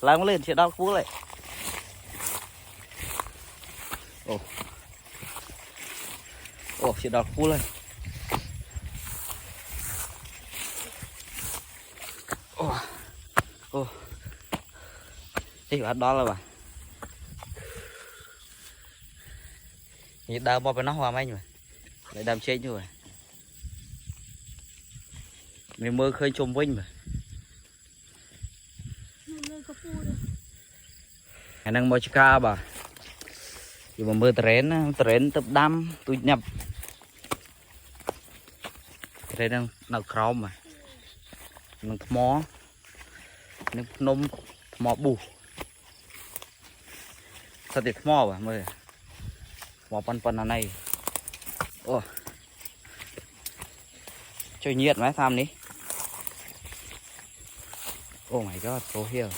ឡើងlên chị đau cú lại. Ồ. Ồ chị đau cú lên. Ồ. Ồ. Chị bắt đó là bà. Nhìn đau bò phải nó hoa mấy nhỉ. Lại đâm chết rồi. Mình mơ khơi chôm vinh mà. Khả năng môi ca bà. Dù mà mơ trến tập đam tôi nhập. Trến đang nào khóm mà. Nâng mó. Nâng nôm mó bù. Sao thì mó bà mơ. Mó phân ở này. Ồ. Chơi nhiệt mấy tham đi. Oh my god, so here.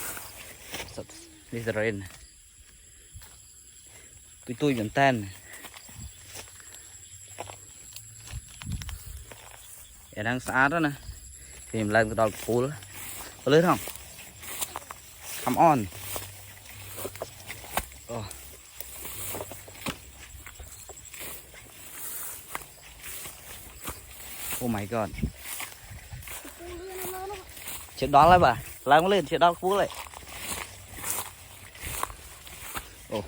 This is rain. Tôi vẫn tan. Để đang xả đó nè. Thì mình lên cái đòn pool. Có lớn không? Come on. Oh. Oh my god. Chuyện đó lại bà.ឡើងlên chuyện đó cú lại. Ồ.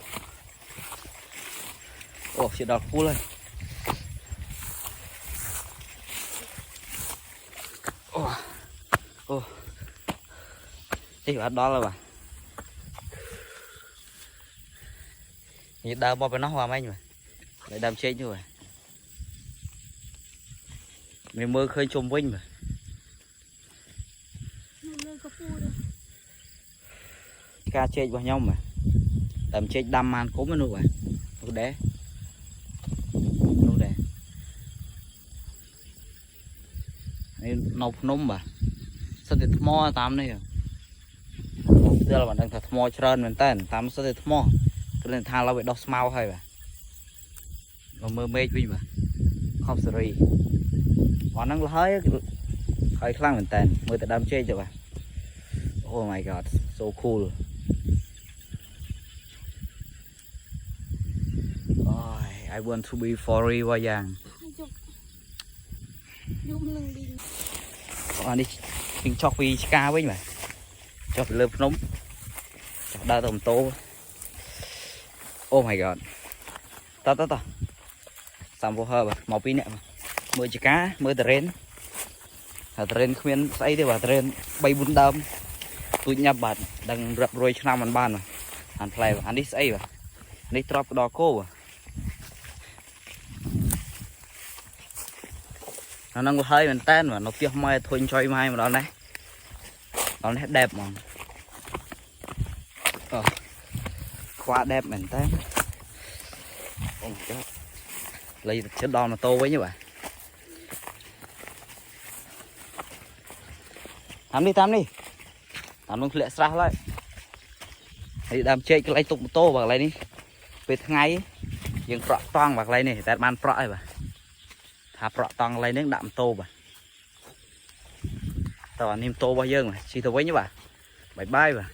Ồ chuyện đó cú lên. Ồ. Ồ. Chuyện đó là bà. Nhìn đau bò phải nó hoa mấy nhỉ. Lại đâm chết rồi. Mình mơ khơi chôm vinh mà. Ca chết vào nhau mà. Tầm chết đâm man cố mới nuôi vậy. Nuôi đẻ. Nuôi đẻ. Nấu nôm mà. Sao thì mò tam này. Giờ là bạn đang thật mò trơn mình tên. Tam sao thì mò. Tôi lên thang lao bị đọc mau hay mà. Mà mơ mê với mà. Không xử lý. Bọn nó hơi khăn mình tên. Mơ tự đâm chết rồi bà. Oh my god, so cool. Oh, I want to be for quá giang. Đi mình chọc vì ca với mà. Chọc lớp nóng. Chọc đa tầm tô. Oh my god. Ta. Xong vô hơ bà, màu pin nè mà. Mưa chỉ cá, mưa trến. Trến khuyên xây thì bà trến bay bún đâm. Tôi nhập bạn đang rập rồi cho năm anh ban mà anh play anh đi xây mà anh đi drop đo cô à nó đang có hơi mình tên mà nó kia mai thôi chơi mai mà đó này nó hết đẹp mà quá đẹp mình tên lấy chiếc đòn mà tô với như vậy tắm đi tắm luôn lẹ xa lại thì đam chơi cái lấy tục một tô vào lấy đi về ngày dừng prọ toang vào lấy này tại ban prọ rồi bà thả prọ toang lấy nước đạm tô bà tao niêm tô bao nhiêu mà chỉ thôi với nhá bà bye bye bà.